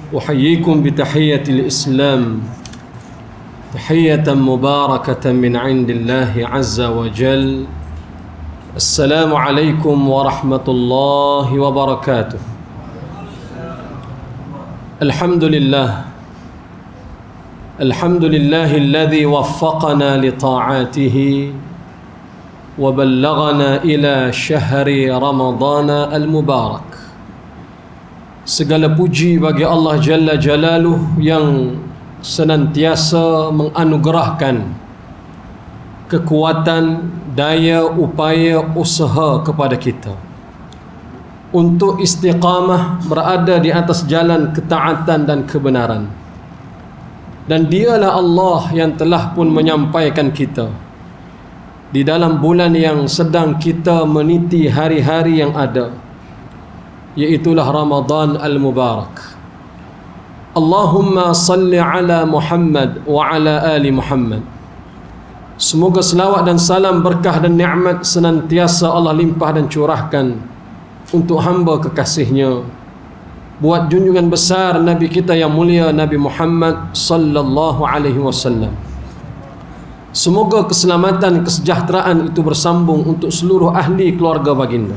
أحييكم بتحية الإسلام تحية مباركة من عند الله عز وجل. السلام عليكم ورحمة الله وبركاته. الحمد لله الذي وفقنا لطاعاته وبلغنا إلى شهر رمضان المبارك. Segala puji bagi Allah Jalla Jalaluh yang senantiasa menganugerahkan kekuatan, daya, upaya, usaha kepada kita untuk istiqamah berada di atas jalan ketaatan dan kebenaran. Dan dialah Allah yang telah pun menyampaikan kita di dalam bulan yang sedang kita meniti hari-hari yang ada, iaitulah Ramadan Al-Mubarak. Allahumma salli ala Muhammad wa ala ali Muhammad. Semoga selawat dan salam, berkah dan nikmat senantiasa Allah limpah dan curahkan untuk hamba kekasihnya, buat junjungan besar Nabi kita yang mulia Nabi Muhammad sallallahu alaihi wasallam. Semoga keselamatan, kesejahteraan itu bersambung untuk seluruh ahli keluarga baginda,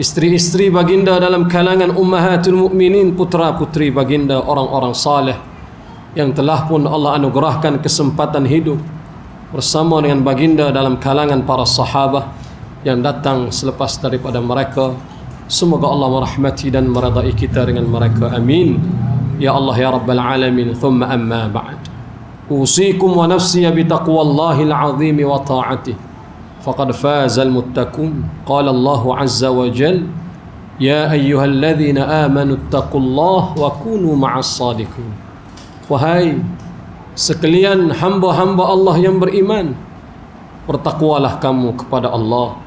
isteri-isteri baginda dalam kalangan ummahatul mukminin, putra-putri baginda, orang-orang saleh yang telah pun Allah anugerahkan kesempatan hidup bersama dengan baginda dalam kalangan para sahabat yang datang selepas daripada mereka. Semoga Allah merahmati dan meridai kita dengan mereka. Amin ya Allah ya rabbal alamin. Thumma amma ba'd. Usikum wa nafsi bitaqwallahil azim wa ta'atih. Faqad fazal muttaqun. Qala Allah azza wa jal, ya ayyuhalladzina amanu ittaqullaha wa kunu ma'as sadiqin. Wahai sekalian hamba-hamba Allah yang beriman, bertakwalah kamu kepada Allah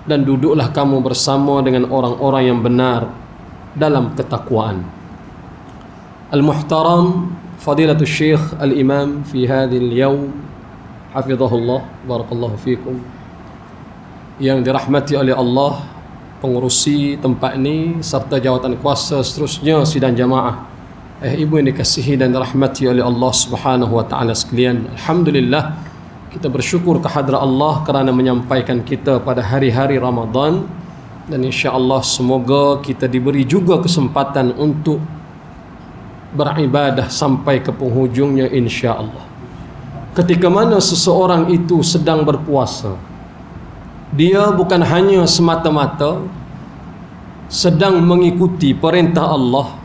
dan duduklah kamu bersama dengan orang-orang yang benar dalam ketakwaan. Al-Muhtaram Fadilatul Syekh Al-Imam fi hadhil yawm, hafizahullah, barakallahu fikum, yang dirahmati oleh Allah, pengurusi tempat ini serta jawatan kuasa seterusnya sidang jamaah, ibu yang dikasihi dan dirahmati oleh Allah Subhanahu wa taala sekalian. Alhamdulillah, kita bersyukur kehadrat Allah kerana menyampaikan kita pada hari-hari Ramadan, dan insya-Allah semoga kita diberi juga kesempatan untuk beribadah sampai ke penghujungnya insya-Allah. Ketika mana seseorang itu sedang berpuasa, dia bukan hanya semata-mata sedang mengikuti perintah Allah,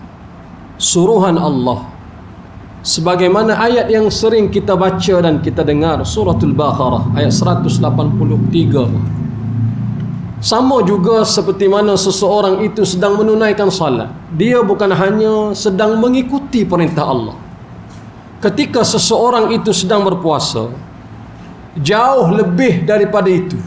suruhan Allah, sebagaimana ayat yang sering kita baca dan kita dengar, suratul Baqarah ayat 183. Sama juga seperti mana seseorang itu sedang menunaikan salat, dia bukan hanya sedang mengikuti perintah Allah. Ketika seseorang itu sedang berpuasa, jauh lebih daripada itu,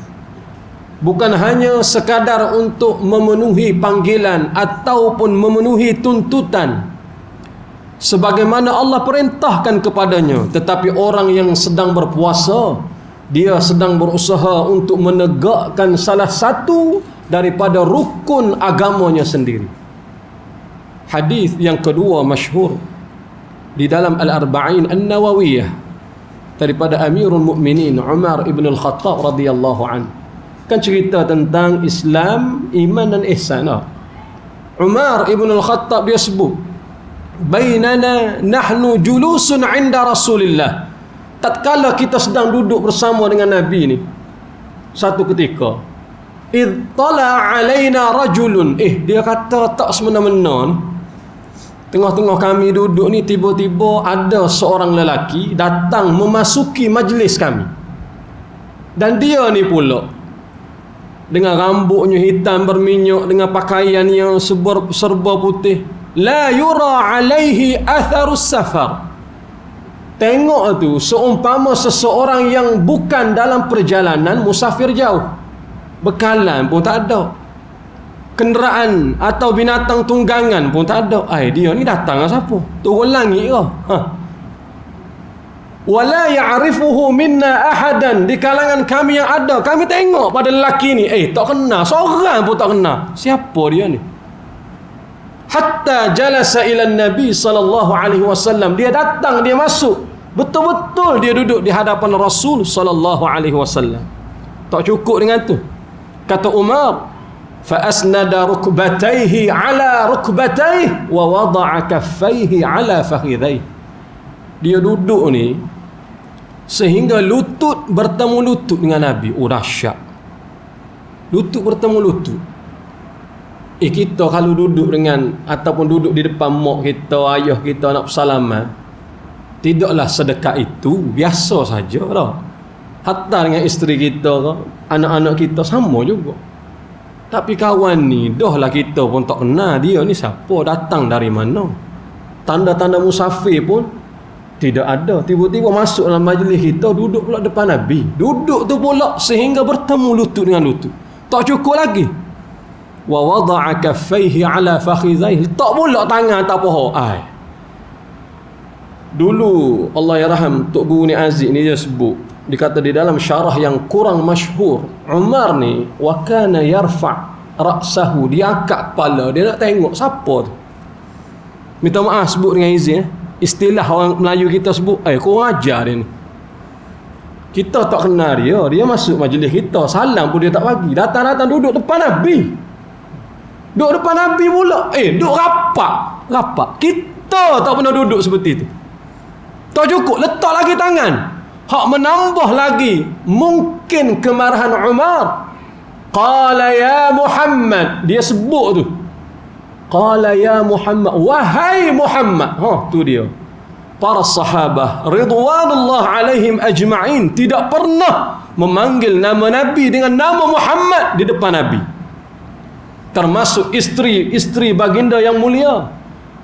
bukan hanya sekadar untuk memenuhi panggilan ataupun memenuhi tuntutan sebagaimana Allah perintahkan kepadanya, tetapi orang yang sedang berpuasa, dia sedang berusaha untuk menegakkan salah satu daripada rukun agamanya sendiri. Hadis yang kedua masyhur di dalam Al-Arba'in An-Nawawiyah daripada Amirul Mukminin Umar ibn Al-Khattab radhiyallahu an, kan cerita tentang Islam, iman dan ihsan. Umar ibn Al-Khattab dia sebut, bainana nahnu julusun 'inda Rasulillah. Tatkala kita sedang duduk bersama dengan Nabi ni, satu ketika, id tala alaina rajulun, dia kata tak semena-mena ni, tengah-tengah kami duduk ni, tiba-tiba ada seorang lelaki datang memasuki majlis kami. Dan dia ni pula dengan rambutnya hitam berminyak, dengan pakaian yang serba putih, la yura alaihi atharus safar. Tengok tu seumpama seseorang yang bukan dalam perjalanan, musafir jauh, bekalan pun tak ada, kenderaan atau binatang tunggangan pun tak ada. Dia ni datang dengan siapa? Turun langit ke? Wala ya'rifuhu minna ahadan. Di kalangan kami yang ada, kami tengok pada lelaki ni, tak kenal, seorang pun tak kenal. Siapa dia ni? hatta jalasa ila Nabi sallallahu alaihi wasallam. Dia datang, dia masuk, betul-betul dia duduk di hadapan Rasul sallallahu alaihi wasallam. Tak cukup dengan tu. Kata Umar, fa asnada rukbatayhi ala rukbatayhi wa wada'a kaffayhi ala fakhidhayhi. Dia duduk ni sehingga lutut bertemu lutut dengan Nabi. Oh, dahsyat. Lutut bertemu lutut. Kita kalau duduk dengan ataupun duduk di depan mak kita, ayah kita nak bersalaman, tidaklah sedekat itu, biasa saja lah. Hatta dengan isteri kita, anak-anak kita sama juga. Tapi kawan ni, dah lah kita pun tak kenal dia ni siapa, datang dari mana. Tanda-tanda musafir pun tidak ada. Tiba-tiba masuk dalam majlis kita, duduk pula depan Nabi. Duduk tu pula sehingga bertemu lutut dengan lutut. Tak cukup lagi. Wa wada'a kaffayhi ala fakhidhayhi. Tak pula tangan tak paha. Dulu Allah yarham Tok Guru ni Aziz ni dia sebut, dia kata di dalam syarah yang kurang masyhur, Umar ni wa kana yarfa' ra'sahu, dia angkat kepala, dia nak tengok siapa tu. Minta maaf sebut dengan izin, istilah orang Melayu kita sebut, kurang ajar dia ni. Kita tak kenal dia, dia masuk majlis kita, salam pun dia tak bagi, datang-datang duduk depan Nabi. Duduk depan Nabi pula. Duduk rapat. Kita tak pernah duduk seperti itu. Tak cukup, letak lagi tangan. Hak menambah lagi mungkin kemarahan Umar. Qala ya Muhammad. Dia sebut tu. Qala ya Muhammad. Wahai Muhammad. Tu dia. Para sahabah ridwanullah alaihim ajma'in tidak pernah memanggil nama Nabi dengan nama Muhammad di depan Nabi. Termasuk isteri baginda yang mulia,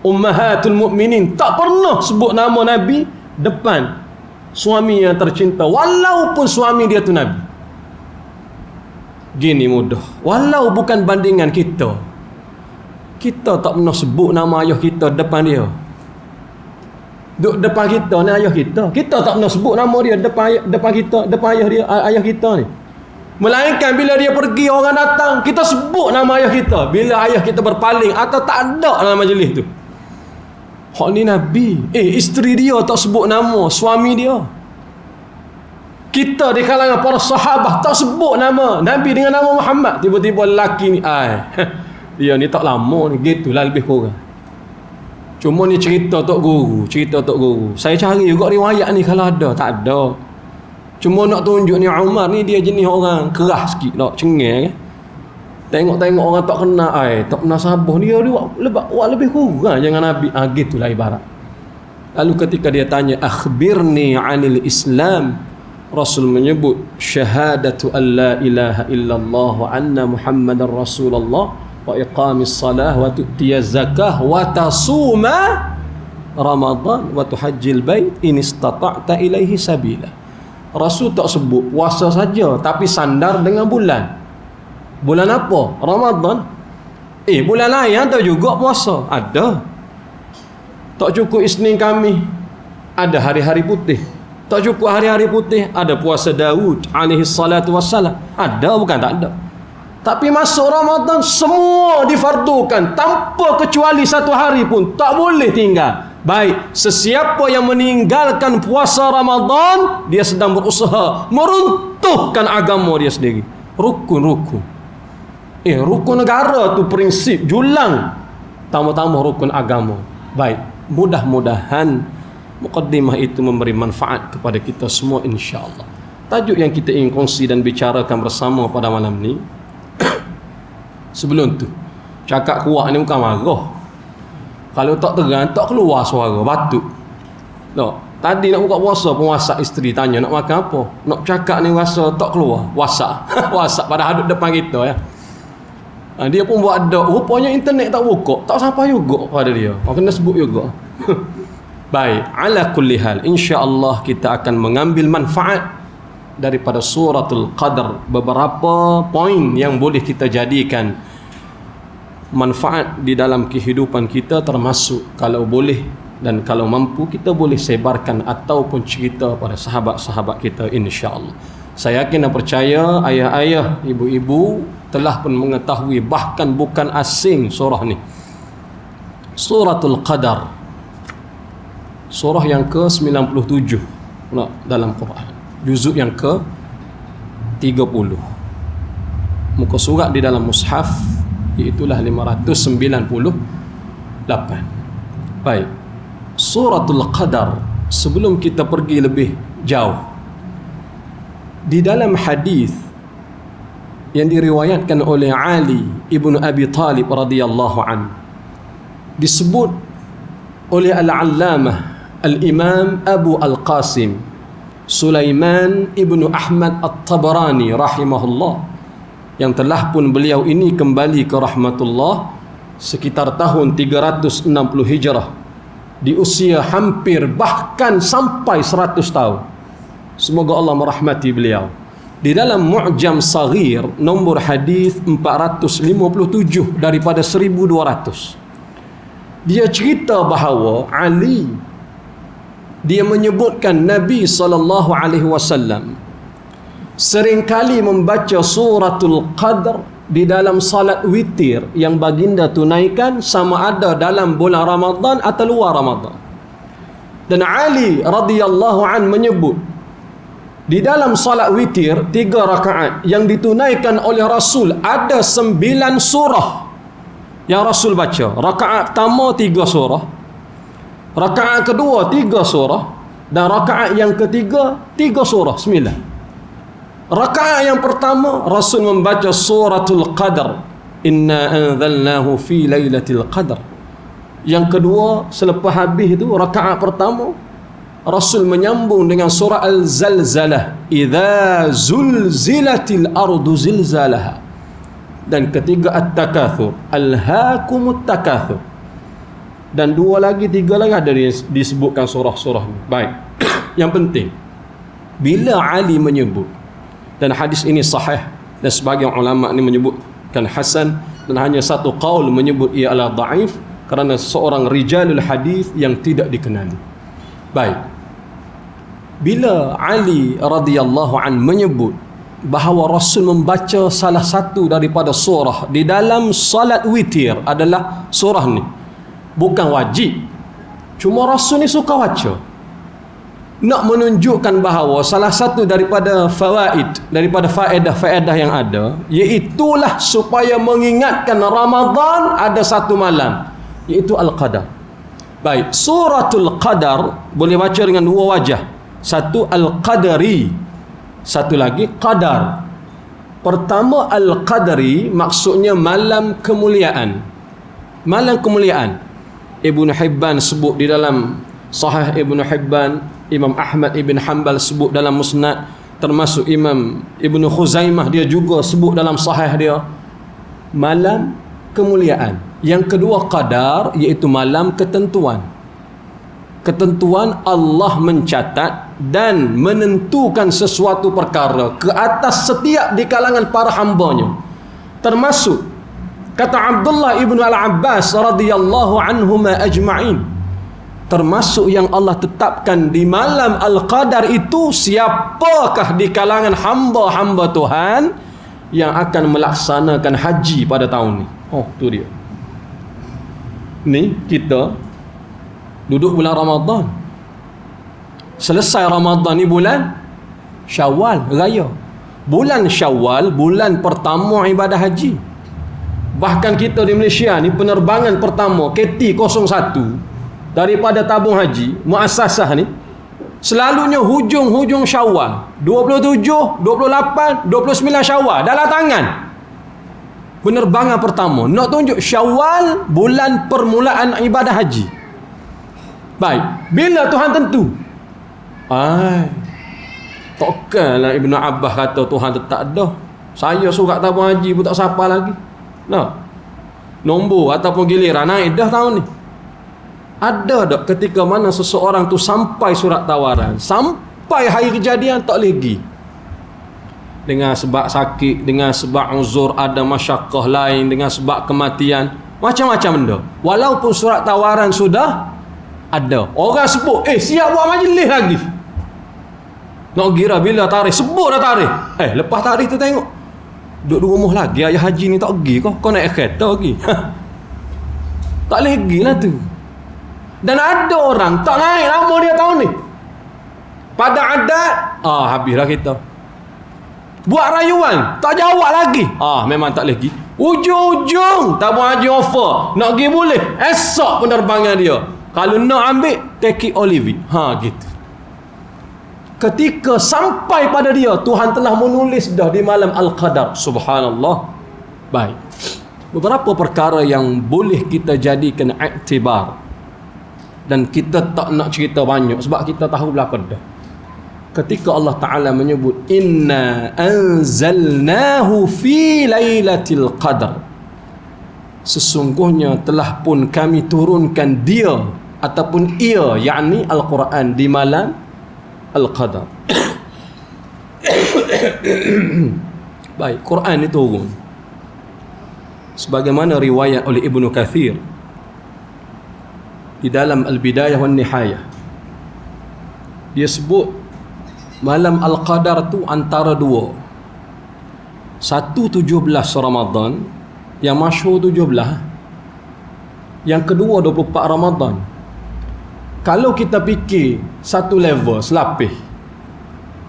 Ummahatul Mukminin, tak pernah sebut nama Nabi depan suami yang tercinta, walaupun suami dia tu Nabi. Gini mudah. Walau bukan bandingan kita, kita tak pernah sebut nama ayah kita depan dia. Duk depan kita ni ayah kita, kita tak pernah sebut nama dia depan kita, depan ayah kita ni. Melainkan bila dia pergi, orang datang, kita sebut nama ayah kita. Bila ayah kita berpaling atau tak ada dalam majlis tu, hak ni Nabi, isteri dia tak sebut nama suami dia. Kita di kalangan para sahabat tak sebut nama Nabi dengan nama Muhammad. Tiba-tiba lelaki ni, dia ni tak lama ni, gitulah lebih kurang. Cuma ni cerita Tok Guru. Saya cari juga riwayat ni kalau ada, tak ada. Cuma nak tunjuk ni Umar ni dia jenis orang keras sikit, tak cengeng. Tengok-tengok orang tak kenal, tak pernah sabar, dia lebih kurang jangan Nabi. Gitulah ibarat. Lalu ketika dia tanya, akhbirni anil Islam, Rasul menyebut syahadatu an la ilaha illallah wa anna Muhammadar Rasulullah wa iqamis salah wa tu'tiyaz zakah wa tasuma Ramadan wa tuhajjil bait in istata'ta ilaihi sabila. Rasul tak sebut puasa saja, tapi sandar dengan bulan. Bulan apa? Ramadan. Bulan lain ada juga puasa. Ada. Tak cukup Isnin Khamis, ada hari-hari putih. Tak cukup hari-hari putih, ada puasa Daud alaihi salatu wassalam. Ada, bukan tak ada. Tapi masuk Ramadan semua difardukan, tanpa kecuali satu hari pun tak boleh tinggal. Baik, sesiapa yang meninggalkan puasa Ramadan, dia sedang berusaha meruntuhkan agama dia sendiri. Rukun-rukun. Rukun negara tu prinsip julang, tambah-tambah rukun agama. Baik, mudah-mudahan mukaddimah itu memberi manfaat kepada kita semua insya-Allah. Tajuk yang kita ingin kongsi dan bicarakan bersama pada malam ni. Sebelum tu, cakap kuat ni bukan marah. Kalau tak terang, tak keluar suara, batuk. Tadi nak buka puasa pun WhatsApp isteri tanya nak makan apa. Nak cakap ni rasa tak keluar. WhatsApp pada hadut depan kita ya. Dia pun buat ada. Rupanya internet tak buka, tak sampai juga pada dia. Kena sebut juga. Baik, ala kulli hal, insya-Allah kita akan mengambil manfaat daripada suratul Qadar. Beberapa poin yang boleh kita jadikan manfaat di dalam kehidupan kita, termasuk kalau boleh dan kalau mampu kita boleh sebarkan ataupun cerita pada sahabat-sahabat kita insya-Allah. Saya yakin dan percaya ayah-ayah, ibu-ibu telah pun mengetahui, bahkan bukan asing surah ni. Suratul Qadar, surah yang ke-97 dalam Quran, juzuk yang ke-30. Muka surat di dalam mushaf iaitulah 598. Baik, Suratul Qadar. Sebelum kita pergi lebih jauh, di dalam hadis yang diriwayatkan oleh Ali ibnu Abi Talib radhiyallahu an, disebut oleh Al-Allamah Al-Imam Abu Al-Qasim Sulaiman ibnu Ahmad At-Tabarani rahimahullah, yang telah pun beliau ini kembali ke rahmatullah sekitar tahun 360 Hijrah, di usia hampir bahkan sampai 100 tahun. Semoga Allah merahmati beliau. Di dalam Mu'jam Saghir nombor hadis 457 daripada 1200, dia cerita bahawa Ali, dia menyebutkan Nabi SAW seringkali membaca suratul Qadr di dalam salat witir yang baginda tunaikan, sama ada dalam bulan Ramadan atau luar Ramadan. Dan Ali radhiyallahu an menyebut di dalam salat witir 3 rakaat yang ditunaikan oleh Rasul ada 9 surah yang Rasul baca. Rakaat pertama 3 surah, rakaat kedua 3 surah, dan rakaat yang ketiga 3 surah, 9. Rakaat yang pertama Rasul membaca suratul Qadar, inna anzalnahu fi lailatul qadar. Yang kedua, selepas habis itu rakaat pertama, Rasul menyambung dengan surah Al-Zalzalah, idza zulzilatil ardu zilzalaha. Dan ketiga At-Takatsur, alhaakumut takatsur. Dan 2 lagi 3 lagi ada disebutkan surah-surah ni. Baik. Yang penting, bila Ali menyebut, dan hadis ini sahih dan sebagian ulama ni menyebutkan hasan, dan hanya satu qaul menyebut ia adalah dhaif kerana seorang rijalul hadis yang tidak dikenali. Baik. Bila Ali radhiyallahu an menyebut bahawa Rasul membaca salah satu daripada surah di dalam salat witir adalah surah ni, bukan wajib, cuma Rasul ni suka baca, nak menunjukkan bahawa salah satu daripada fawaid, daripada faedah-faedah yang ada, iaitulah supaya mengingatkan Ramadan ada satu malam, iaitu Al-Qadar. Baik, suratul Qadar boleh baca dengan 2 wajah. Satu Al-Qadari, satu lagi Qadar. Pertama Al-Qadari maksudnya malam kemuliaan. Malam kemuliaan. Ibnu Hibban sebut di dalam Sahih Ibnu Hibban, Imam Ahmad ibn Hanbal sebut dalam Musnad, termasuk Imam Ibnu Khuzaimah dia juga sebut dalam Sahih dia, malam kemuliaan. Yang kedua Qadar, iaitu malam ketentuan. Ketentuan Allah mencatat dan menentukan sesuatu perkara ke atas setiap di kalangan para hambanya. Termasuk kata Abdullah ibnu Al-Abbas radhiyallahu anhuma ajma'in, termasuk yang Allah tetapkan di malam Al-Qadar itu siapakah di kalangan hamba-hamba Tuhan yang akan melaksanakan haji pada tahun ni. Oh, tu dia. Ni kita duduk bulan Ramadan. Selesai Ramadan ni bulan Syawal raya. Bulan Syawal bulan pertama ibadah haji. Bahkan kita di Malaysia ni penerbangan pertama KT01 daripada tabung haji muassasah ni selalunya hujung-hujung Syawal, 27, 28, 29 Syawal dalam tangan. Penerbangan pertama nak tunjuk Syawal bulan permulaan ibadah haji. Baik, bila Tuhan tentu? Takkanlah Ibnu Abbas kata Tuhan tetap dah. Saya surat tabung haji pun tak siapa lagi. Nah, nombor ataupun giliran naik dah tahun ni. Ada tak ketika mana seseorang tu sampai surat tawaran, sampai hari kejadian tak lagi, dengan sebab sakit, dengan sebab uzur, ada masyakkah lain, dengan sebab kematian, macam-macam benda. Walaupun surat tawaran sudah ada, orang sebut, siap buat majlis lagi. Nak kira bila tarikh, sebut dah tarikh. Lepas tarikh tu tengok, duduk di rumah lagi, ayah haji ni tak pergi kau naik kereta lagi. Tak boleh pergi lah tu. Dan ada orang tak naik nama dia tahun ni. Pada adat, habislah kita. Buat rayuan, tak jawab lagi. Memang tak boleh pergi. Ujung-ujung tabung haji offer. Nak pergi boleh. Esok penerbangan dia. Kalau nak ambil, take it or leave it. Gitu. Ketika sampai pada dia, Tuhan telah menulis dah di malam Al-Qadar. Subhanallah. Baik. Beberapa perkara yang boleh kita jadikan iktibar. Dan kita tak nak cerita banyak sebab kita tahu belakang dah. Ketika Allah Ta'ala menyebut inna anzalnahu fi lailatul qadar, sesungguhnya telah pun kami turunkan dia ataupun ia, yakni Al-Quran, di malam Al-Qadar. Baik, Quran itu turun sebagaimana riwayat oleh Ibnu Kathir di dalam Al-Bidayah wan Nihayah. Dia sebut malam Al-Qadar tu antara dua. Satu 17 Ramadan, yang masyhur 17. Yang kedua 24 Ramadan. Kalau kita fikir satu level selapis,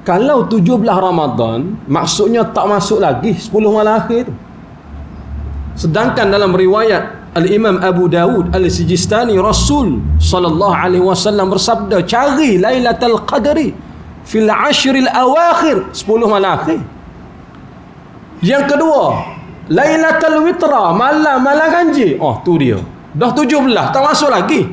kalau 17 Ramadan maksudnya tak masuk lagi 10 malam akhir tu. Sedangkan dalam riwayat Al-Imam Abu Dawud Al-Sijistani, Rasul sallallahu alaihi wasallam bersabda, cari Lailatul Qadri fil ashril awakhir, 10 malam akhir. Yang kedua, Lailatul Witra, malam ganjil. Tu dia. Dah 17, tak masuk lagi.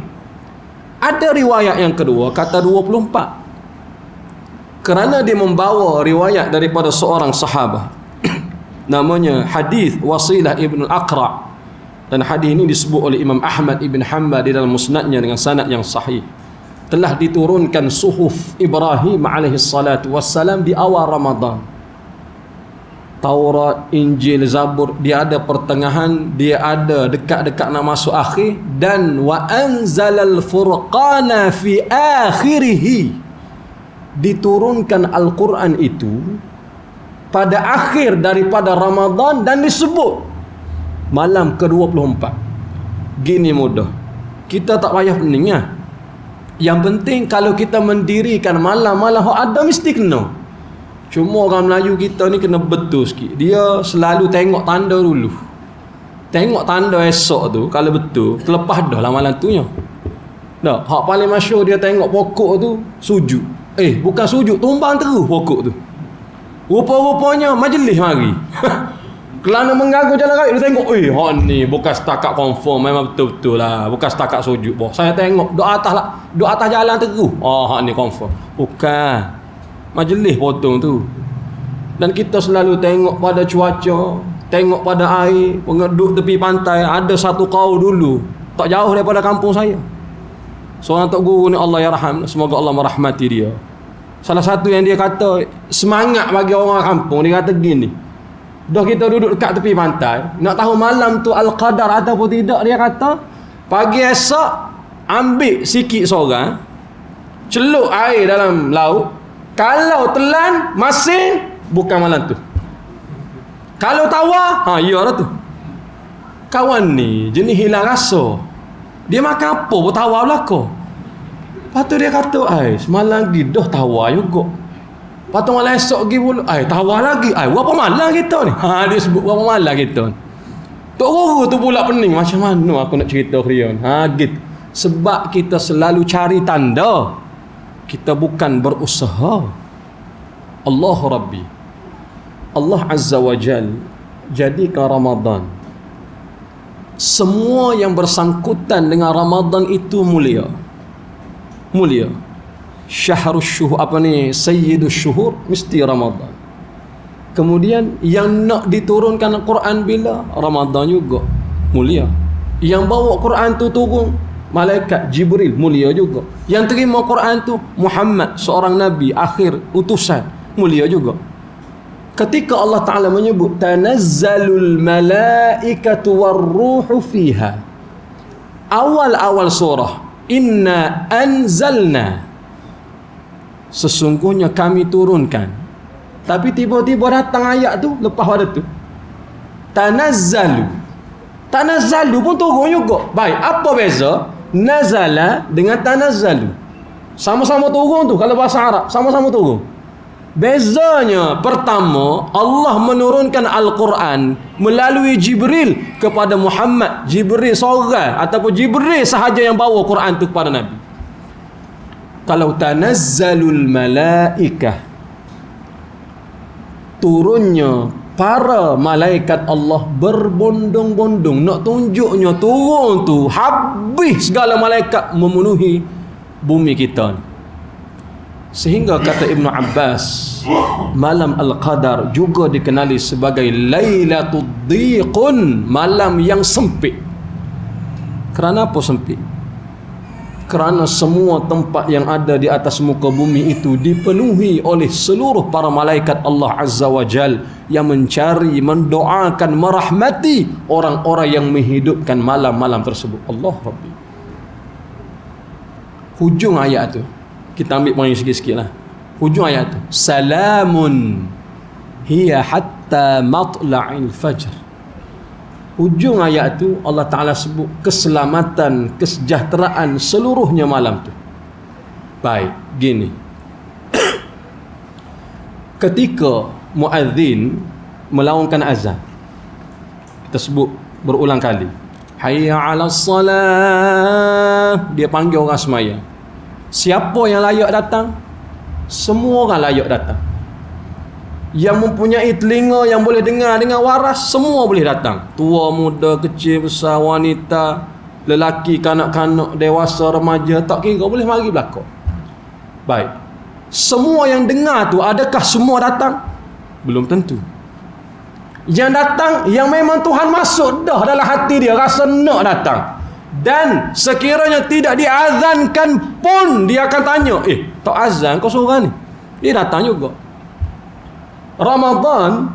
Ada riwayat yang kedua kata 24. Kerana dia membawa riwayat daripada seorang sahabat namanya hadis Wasilah ibn al-Aqra', dan hadis ini disebut oleh Imam Ahmad ibn Hanbal di dalam musnadnya dengan sanad yang sahih. Telah diturunkan suhuf Ibrahim alaihi salatu wassalam di awal Ramadan. Taurat, Injil, Zabur, dia ada pertengahan, dia ada dekat-dekat nak masuk akhir. Dan wa anzalal furqana fi akhirih, diturunkan Al-Quran itu pada akhir daripada Ramadan dan disebut malam ke-24. Gini mudah, kita tak payah pening ya. Yang penting kalau kita mendirikan malam-malam ada mesti kena. Cuma orang Melayu kita ni kena betul sikit. Dia selalu tengok tanda dulu. Tengok tanda esok tu, kalau betul terlepas dah lah malam tu nya. Dah, hak paling masyhur dia tengok pokok tu sujud. Bukan sujud, tumbang terus pokok tu. Rupa-rupanya majlis mari. Kerana mengganggu jalan raya, dia tengok, hak ni bukan setakat confirm, memang betul-betul lah, bukan setakat sujud. Saya tengok duk atas jalan terus. Hak ni confirm. Bukan. Majlis potong tu. Dan kita selalu tengok pada cuaca, tengok pada air, pengeduk tepi pantai. Ada satu kaum dulu, tak jauh daripada kampung saya. Seorang tok guru ni, Allah yarham, semoga Allah merahmati dia. Salah satu yang dia kata semangat bagi orang kampung, dia kata gini, dah kita duduk dekat tepi pantai, nak tahu malam tu Al-Qadar ataupun tidak, dia kata pagi esok ambil sikit seorang, celup air dalam laut, kalau telan masing bukan malam tu, kalau tawa ya lah tu. Kawan ni jenis hilang rasa, dia makan apa pun tawa belaka. Lepas tu dia kata, semalam lagi dah tawa juga. Lepas tu malam esok pergi pula, tawa lagi. Berapa malam kita ni? Dia sebut berapa malam kita ni. Tok guru tu pula pening, macam mana aku nak cerita Krian. Gitu. Sebab kita selalu cari tanda, kita bukan berusaha. Allah Rabbi, Allah Azza wa Jal jadikan Ramadan, semua yang bersangkutan dengan Ramadan itu mulia. Mulia. Syahrus syuhur, sayyidus syuhur, mesti Ramadan. Kemudian yang nak diturunkan Al-Quran bila? Ramadan juga. Mulia. Yang bawa Quran tu turun, malaikat Jibril, mulia juga. Yang terima Quran tu Muhammad, seorang nabi akhir utusan, mulia juga. Ketika Allah Ta'ala menyebut tanazzalul malaikatu warruhu fiha, awal-awal surah, inna anzalna, sesungguhnya kami turunkan. Tapi tiba-tiba datang ayat tu, lepas pada tu tanazzalu, Tanazzalu pun turun juga. Baik, apa beza nazala dengan tanazzalu? Sama-sama turun tu, kalau bahasa Arab sama-sama turun. Bezanya, pertama, Allah menurunkan Al-Quran melalui Jibril kepada Muhammad. Jibril seorang ataupun Jibril sahaja yang bawa Quran tu kepada Nabi. Kalau tanazzalul malaikah, turunnya para malaikat Allah berbondong-bondong, nak tunjuknya turun tu habis segala malaikat memenuhi bumi kita. Sehingga kata Ibn Abbas, malam Al-Qadar juga dikenali sebagai Lailatul Dhiqun, malam yang sempit. Kerana apa sempit? Kerana semua tempat yang ada di atas muka bumi itu dipenuhi oleh seluruh para malaikat Allah Azza wa Jal yang mencari, mendoakan, merahmati orang-orang yang menghidupkan malam-malam tersebut. Allah Rabbi. Hujung ayat tu, kita ambil poin sikit-sikit lah. Hujung ayat tu, salamun hiya hatta matla'il fajr. Hujung ayat tu Allah Ta'ala sebut keselamatan, kesejahteraan seluruhnya malam tu. Baik, gini. Ketika muazzin melaungkan azan, kita sebut berulang kali, hayya 'alas salah, dia panggil orang semaya. Siapa yang layak datang? Semua orang layak datang. Yang mempunyai telinga yang boleh dengar dengan waras, semua boleh datang. Tua, muda, kecil, besar, wanita, lelaki, kanak-kanak, dewasa, remaja, tak kira, boleh mari belakang. Baik. Semua yang dengar tu, adakah semua datang? Belum tentu. Yang datang, yang memang Tuhan masuk dah dalam hati dia, rasa nak datang. Dan sekiranya tidak diazankan pun, dia akan tanya, tak azan kau seorang ni? Dia datang juga. Ramadan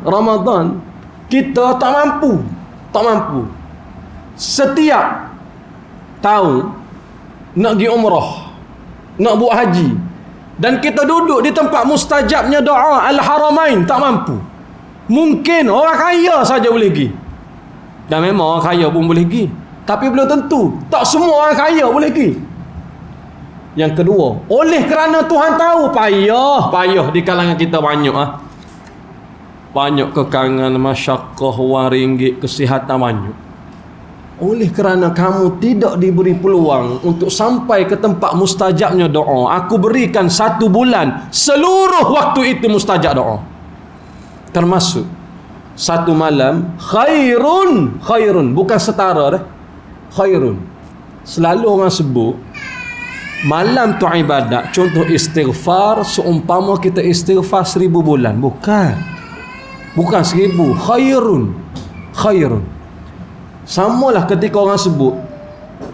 kita tak mampu. Setiap tahun nak pergi umrah, nak buat haji, dan kita duduk di tempat mustajabnya doa Al-Haramain, tak mampu. Mungkin orang kaya saja boleh pergi. Dan memang orang kaya pun boleh pergi, tapi belum tentu. Tak semua orang kaya boleh pergi. Yang kedua, oleh kerana Tuhan tahu payah di kalangan kita banyak banyak kekangan, masyakkah, wang ringgit, kesihatan banyak. Oleh kerana kamu tidak diberi peluang untuk sampai ke tempat mustajabnya doa, aku berikan 1 bulan, seluruh waktu itu mustajab doa. Termasuk 1 malam khairun, bukan setara dah. Khairun. Selalu orang sebut malam tu ibadat, contoh istighfar, seumpama kita istighfar 1000 bulan. Bukan 1000. Khairun. Samalah ketika orang sebut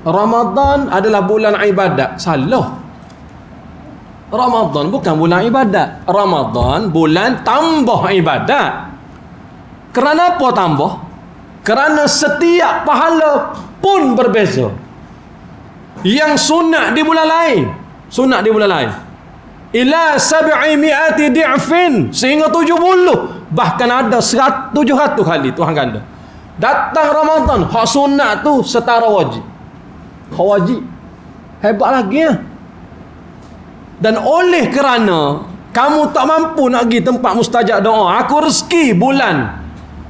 Ramadan adalah bulan ibadat. Salah. Ramadan bukan bulan ibadat. Ramadan bulan tambah ibadat. Kerana apa tambah? Kerana setiap pahala pun berbeza. Yang sunat di bulan lain, ila 700 di'fin, sehingga 70, bahkan ada 700 kali Tuhan ganda. Datang Ramadan, hak sunat tu setara wajib. Hak wajib hebat lagi ya. Dan oleh kerana kamu tak mampu nak pergi tempat mustajab doa, aku rezeki bulan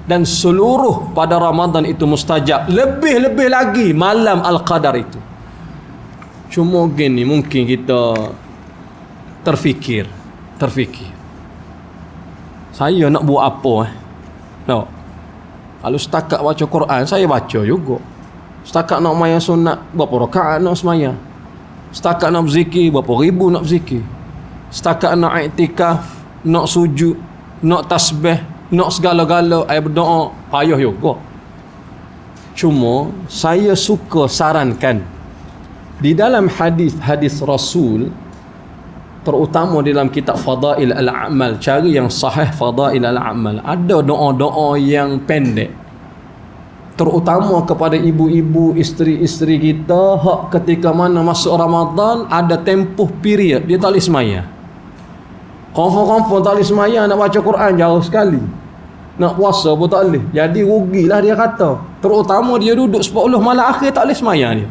dan seluruh pada Ramadan itu mustajab, lebih-lebih lagi malam Al-Qadar itu. Cuma gini, mungkin kita terfikir saya nak buat apa no. Kalau setakat baca Quran, saya baca juga. Setakat nak maya sunat, berapa rakaat nak semaya. Setakat nak berzikir, berapa ribu nak berzikir. Setakat nak iktikaf, nak sujud, nak tasbih, nak segala-gala, berdoa, payah juga. Cuma saya suka sarankan di dalam hadis Rasul, terutama dalam kitab Fadail Al-A'mal, cari yang sahih Fadail Al-A'mal, ada doa-doa yang pendek, terutama kepada ibu-ibu, isteri-isteri kita, hak ketika mana masuk Ramadan ada tempoh period dia tak boleh semaya. Confirm tak boleh semaya, nak baca Quran jauh sekali. Nak puasa pun tak boleh. Jadi rugilah dia kata. Terutama dia duduk 10 malam akhir tak boleh semayang dia.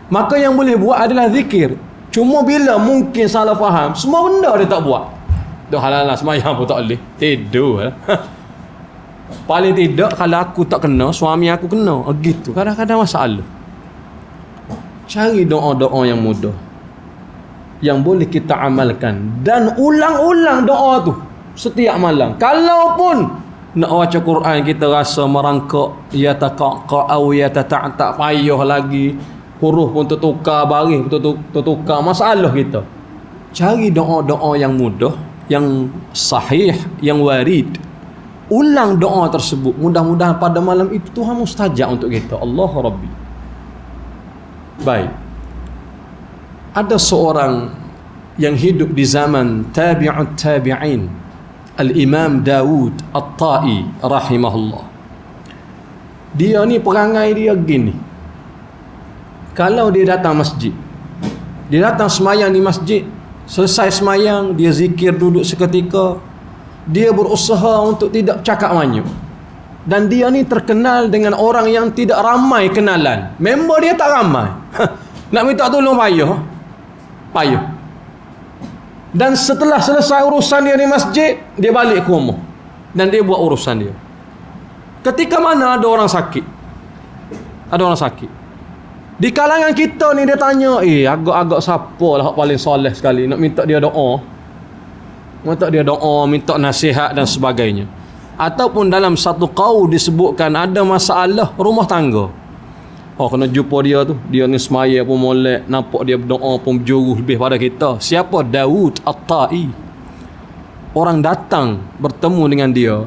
Maka yang boleh buat adalah zikir. Cuma bila mungkin salah faham, semua benda dia tak buat. Dah halal semayang pun tak boleh. Tidur lah. Paling tidak kalau aku tak kena, suami aku kena. Gitu. Kadang-kadang masalah. Cari doa-doa yang mudah, yang boleh kita amalkan. Dan ulang-ulang doa tu setiap malam. Kalaupun nak baca Quran kita rasa merangkak, ya taqaqa au ya tata'ta, payah lagi, huruf pun tertukar, baris pun tertukar, masalah kita. Cari doa-doa yang mudah, yang sahih, yang warid. Ulang doa tersebut. Mudah-mudahan pada malam itu Tuhan mustajab untuk kita. Allah Rabbi. Baik. Ada seorang yang hidup di zaman tabi'ut tabi'in, Al-Imam Dawud At-Ta'i rahimahullah. Dia ni perangai dia gini. Kalau dia datang masjid, dia datang semayang di masjid, selesai semayang dia zikir duduk seketika, dia berusaha untuk tidak cakap banyak. Dan dia ni terkenal dengan orang yang tidak ramai kenalan. Member dia tak ramai. Nak minta tolong payah. Dan setelah selesai urusan dia di masjid, dia balik ke rumah dan dia buat urusan dia. Ketika mana ada orang sakit, di kalangan kita ni dia tanya, agak-agak siapa lah paling soleh sekali, nak minta dia doa, minta nasihat dan sebagainya. Ataupun dalam satu qaul disebutkan ada masalah rumah tangga, kena jumpa dia tu. Dia ni semaya pun molek, nampak dia berdoa pun berjuruh lebih pada kita. Siapa? Dawud At-Ta'i. Orang datang bertemu dengan dia,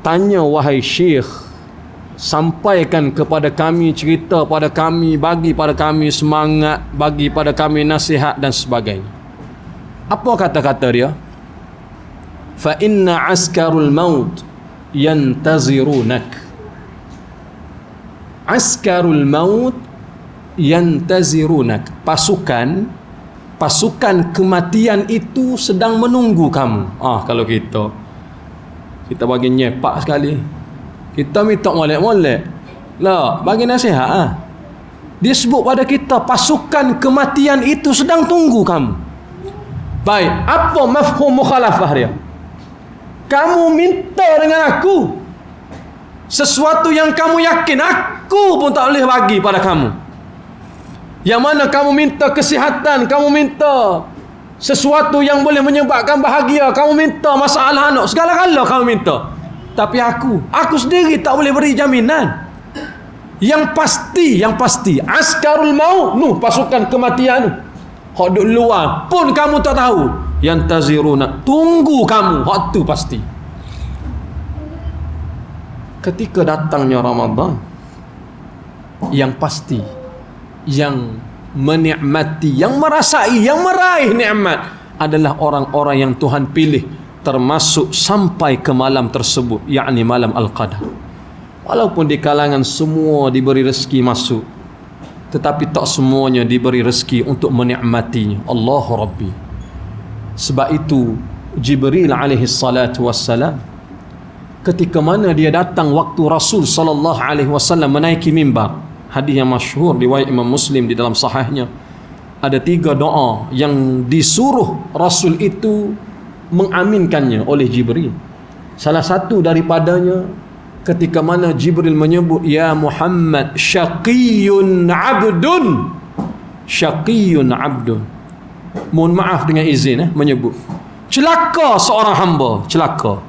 tanya, wahai syekh, sampaikan kepada kami, cerita pada kami, bagi pada kami semangat, bagi pada kami nasihat dan sebagainya. Apa kata-kata dia? Fa inna askarul maut yantazirunak. Askarul maut yantazirunak. Pasukan kematian itu sedang menunggu kamu. Kalau kita bagi nyepak sekali, kita minta molek-molek lah, bagi nasihat. Dia sebut pada kita, pasukan kematian itu sedang tunggu kamu. Baik, apa mafhum mukhalafah dia? Kamu minta dengan aku sesuatu yang kamu yakin aku pun tak boleh bagi pada kamu. Yang mana kamu minta kesihatan, kamu minta sesuatu yang boleh menyebabkan bahagia, kamu minta masalah anak, segala-gala kamu minta. Tapi aku sendiri tak boleh beri jaminan. Yang pasti askarul maut, pasukan kematian, hak duk luar pun kamu tak tahu, yantaziruna, tunggu kamu, hak tu pasti. Ketika datangnya Ramadan, yang pasti, yang menikmati, yang merasai, yang meraih nikmat adalah orang-orang yang Tuhan pilih termasuk sampai ke malam tersebut, yakni malam Al-Qadar. Walaupun di kalangan semua diberi rezeki masuk, tetapi tak semuanya diberi rezeki untuk menikmatinya. Allah Rabbi. Sebab itu Jibril alaihi salatu wassalam, ketika mana dia datang waktu Rasul sallallahu alaihi wasallam menaiki mimbar, hadis yang masyhur riwayat Imam Muslim di dalam sahihnya, ada 3 doa yang disuruh Rasul itu mengaminkannya oleh Jibril. Salah satu daripadanya ketika mana Jibril menyebut, ya Muhammad, syaqiyun abdun. Mohon maaf dengan izin menyebut, celaka seorang hamba, celaka.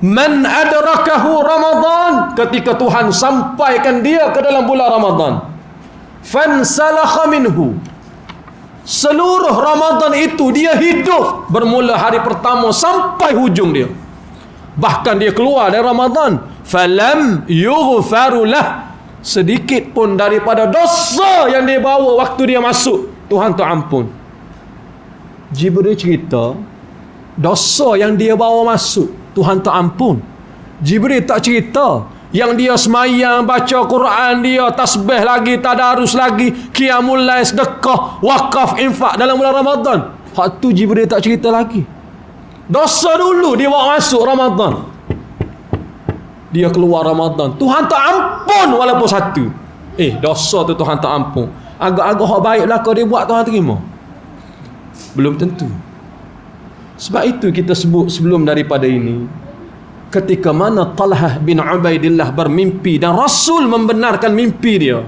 Man adrakahu Ramadan, ketika Tuhan sampaikan dia ke dalam bulan Ramadan, fansalakha minhu, seluruh Ramadan itu dia hidup bermula hari pertama sampai hujung dia, bahkan dia keluar dari Ramadan, falam yughfaru lah, sedikit pun daripada dosa yang dia bawa waktu dia masuk, Tuhan tak ampun. Jibril cerita dosa yang dia bawa masuk, Tuhan tak ampun. Jibril tak cerita yang dia semayang, baca Quran, dia tasbih lagi, tadarus lagi, qiyamul lail, sedekah, wakaf, infak dalam bulan Ramadan. Hak tu Jibril tak cerita lagi. Dosa dulu dia bawa masuk Ramadan. Dia keluar Ramadan, Tuhan tak ampun walaupun satu. Dosa tu Tuhan tak ampun. Agak-agak hak baik lah kau dia buat, Tuhan terima? Belum tentu. Sebab itu kita sebut sebelum daripada ini, ketika mana Talhah bin Ubaidillah bermimpi dan Rasul membenarkan mimpi dia,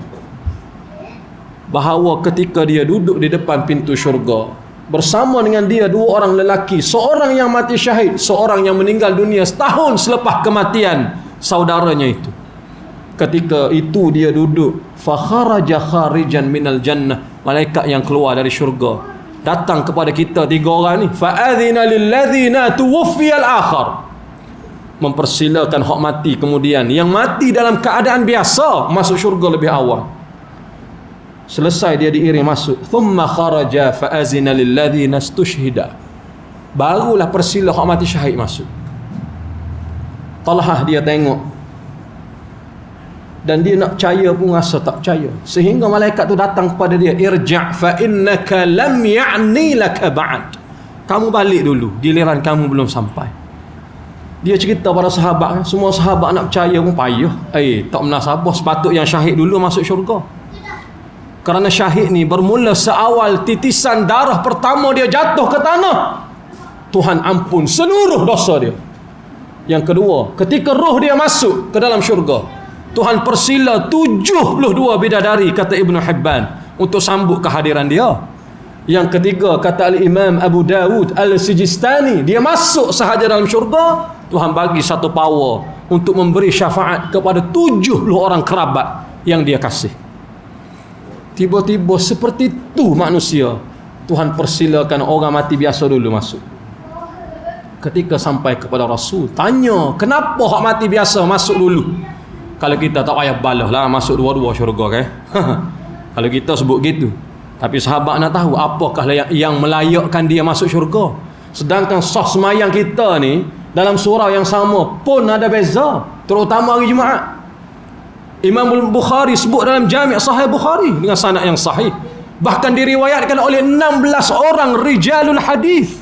bahawa ketika dia duduk di depan pintu syurga, bersama dengan dia dua orang lelaki, seorang yang mati syahid, seorang yang meninggal dunia setahun selepas kematian saudaranya itu. Ketika itu dia duduk, fa kharaja kharijan minal jannah, malaikat yang keluar dari syurga datang kepada kita tiga orang ni, fa adzina lil ladzina tuwfiyal akhar, mempersilakan hak mati kemudian, yang mati dalam keadaan biasa masuk syurga lebih awal. Selesai dia diiring masuk, thumma kharaja fa azina lil ladzina istushhida, barulah persila hak mati syahid masuk. Talhah dia tengok dan dia nak percaya pun rasa tak percaya, sehingga malaikat tu datang kepada dia, irja' fa innaka lam ya'ni laka ba'd, kamu balik dulu, giliran kamu belum sampai. Dia cerita pada sahabat, semua sahabat nak percaya pun payah. Tak menasabah, sepatut yang syahid dulu masuk syurga. Kerana syahid ni bermula seawal titisan darah pertama dia jatuh ke tanah, Tuhan ampun seluruh dosa dia. Yang kedua, ketika roh dia masuk ke dalam syurga, Tuhan persila 72 bidadari, kata Ibn Hibban, untuk sambut kehadiran dia. Yang ketiga, kata Al-Imam Abu Dawud Al-Sijistani, dia masuk sahaja dalam syurga, Tuhan bagi satu power untuk memberi syafaat kepada 70 orang kerabat yang dia kasih. Tiba-tiba seperti itu manusia, Tuhan persilakan orang mati biasa dulu masuk. Ketika sampai kepada Rasul, tanya, kenapa hak mati biasa masuk dulu? Kalau kita tak payah balah lah, masuk dua-dua syurga kan? Kalau kita sebut gitu. Tapi sahabat nak tahu apakah yang melayakkan dia masuk syurga. Sedangkan sah semayang kita ni dalam surau yang sama pun ada beza, terutama hari Jumaat. Imam Bukhari sebut dalam Jami' Sahih Bukhari dengan sanad yang sahih, bahkan diriwayatkan oleh 16 orang rijalul hadis.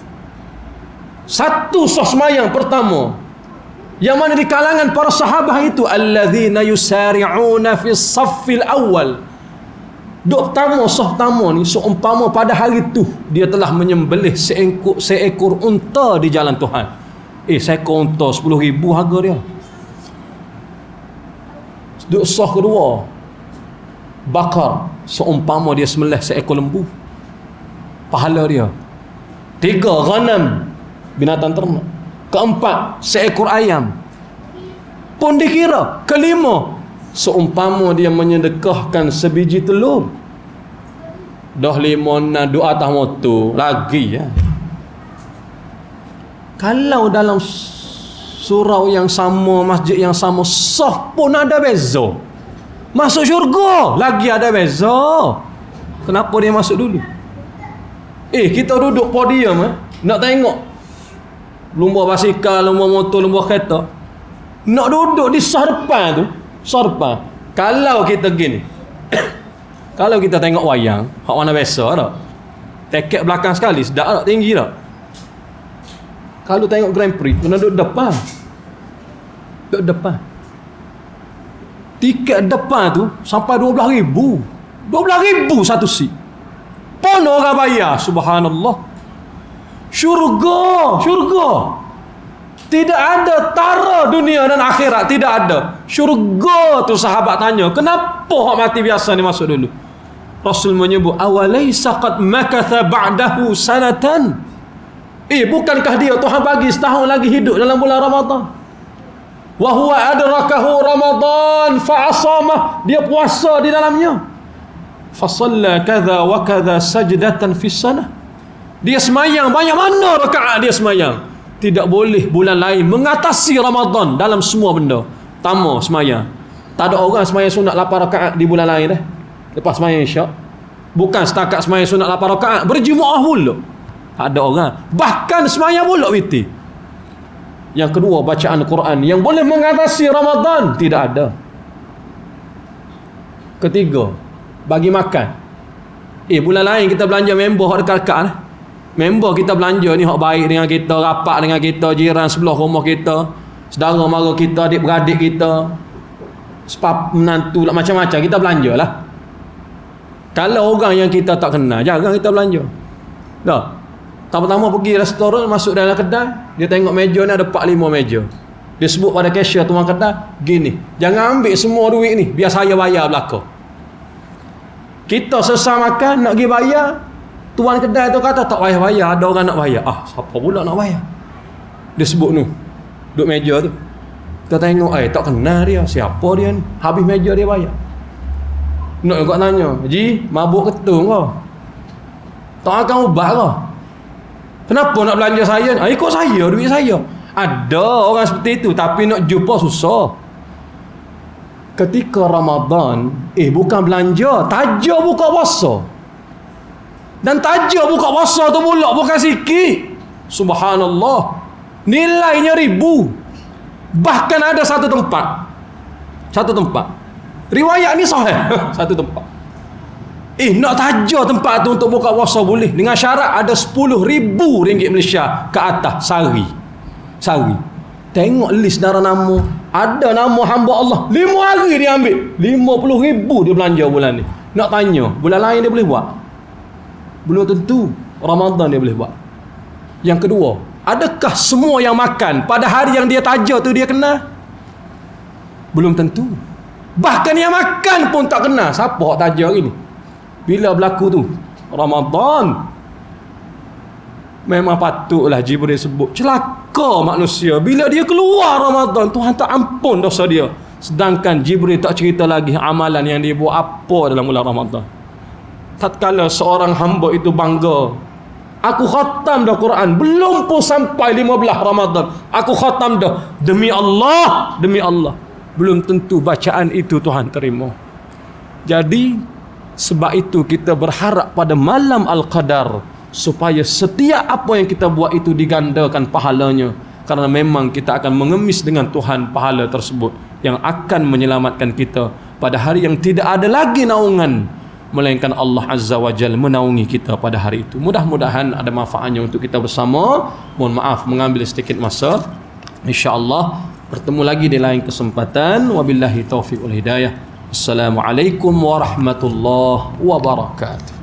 Satu sah semayang pertama, yang mana di kalangan para sahabat itu, alladzina yusari'una fi saffil awal, duk pertama, sah pertama ni, seumpama pada hari tu dia telah menyembelih seekor unta di jalan Tuhan. Seekor unta 10,000 harga dia. Duk sah kedua, bakar, seumpama dia sembelih seekor lembu, pahala dia. 3, ghanam, binatang ternak. Keempat, seekor ayam, pun dikira. Kelima, seumpama dia menyedekahkan sebiji telur. Dah 5 nak duk atas motor lagi ya. Kalau dalam surau yang sama, masjid yang sama, sah pun ada beza, masuk syurga lagi ada beza. Kenapa dia masuk dulu? Kita duduk podium nak tengok lumba basikal, lumba motor, lumba kereta, nak duduk di sah depan tu, sah depan. Kalau kita gini kalau kita tengok wayang hak mana biasa tak, tiket belakang sekali sedap tak, tinggi tak. Kalau tengok Grand Prix kena duduk depan, duduk depan. Tiket depan tu sampai 12,000 satu seat pun orang bayar. Subhanallah. Syurga tidak ada tara dunia dan akhirat, tidak ada. Syurga tu sahabat tanya, kenapa hak mati biasa ni masuk dulu? Rasul menyebut, awalaysa qad makatha ba'dahu sanatan, bukankah dia Tuhan bagi setahun lagi hidup dalam bulan Ramadan? Wa huwa adrakahu Ramadan fa asamah, dia puasa di dalamnya. Fa shalla kadza wa kadza sajdatan fi sanah, dia semayang banyak mana rakaat dia semayang. Tidak boleh bulan lain mengatasi Ramadan dalam semua benda. Pertama, semayang. Tak ada orang semayang sunat 8 rakaat di bulan lain lepas semayang Isyak. Bukan setakat semayang sunat 8 rakaat, berjemaah pula. Tak ada orang. Bahkan semayang pula witir. Yang kedua, bacaan Quran yang boleh mengatasi Ramadan, tidak ada. Ketiga, bagi makan. Bulan lain kita belanja member dekat-dekat Member kita belanja ni hak baik dengan kita, rapat dengan kita, jiran sebelah rumah kita, saudara mara kita, adik-beradik kita, sebab menantu lah, macam-macam kita belanja lah. Kalau orang yang kita tak kenal, jarang kita belanja. Dah. Pertama pergi restoran, masuk dalam kedai, dia tengok meja ni ada 4-5 meja. Dia sebut pada cashier tuan kedai, gini, jangan ambil semua duit ni, biar saya bayar belakang. Kita selesai makan, nak pergi bayar, tuan kedai tu kata tak payah bayar, ada orang nak bayar. Siapa pula nak bayar? Dia sebut ni, duduk meja tu. Kita tengok, tak kenal dia, siapa dia ni? Habis meja dia bayar. Nak juga tanya, Ji, mabuk ketung kau? Tak akan ubat kau? Kenapa nak belanja saya? Ikut saya, duit saya. Ada orang seperti itu, tapi nak jumpa susah. Ketika Ramadan, bukan belanja, taja buka puasa. Dan taja buka puasa tu pula bukan sikit. Subhanallah. Nilainya 1000. Bahkan ada satu tempat. Riwayat ni sahih. Satu tempat. Nak taja tempat tu untuk buka puasa boleh. Dengan syarat ada 10,000 ringgit Malaysia ke atas sehari. Tengok list darah nama. Ada nama hamba Allah. 5 hari dia ambil. 50,000 dia belanja bulan ni. Nak tanya, bulan lain dia boleh buat? Belum tentu. Ramadan dia boleh buat. Yang kedua, adakah semua yang makan pada hari yang dia taja tu dia kena? Belum tentu. Bahkan yang makan pun tak kena. Siapa yang taja hari ni? Bila berlaku tu? Ramadan. Memang patutlah Jibril sebut celaka manusia bila dia keluar Ramadan, Tuhan tak ampun dosa dia. Sedangkan Jibril tak cerita lagi amalan yang dia buat apa dalam bulan Ramadan. Tatkala seorang hamba itu bangga, aku khatam dah Quran, belum pun sampai 15 Ramadan, aku khatam dah, demi Allah, belum tentu bacaan itu Tuhan terima. Jadi sebab itu kita berharap pada malam Al-Qadar supaya setiap apa yang kita buat itu digandakan pahalanya, karena memang kita akan mengemis dengan Tuhan pahala tersebut yang akan menyelamatkan kita pada hari yang tidak ada lagi naungan melainkan Allah Azza wa Jalla menaungi kita pada hari itu. Mudah-mudahan ada manfaatnya untuk kita bersama. Mohon maaf mengambil sedikit masa. InsyaAllah bertemu lagi di lain kesempatan. Wabillahi taufiq wal hidayah. Assalamualaikum warahmatullahi wabarakatuh.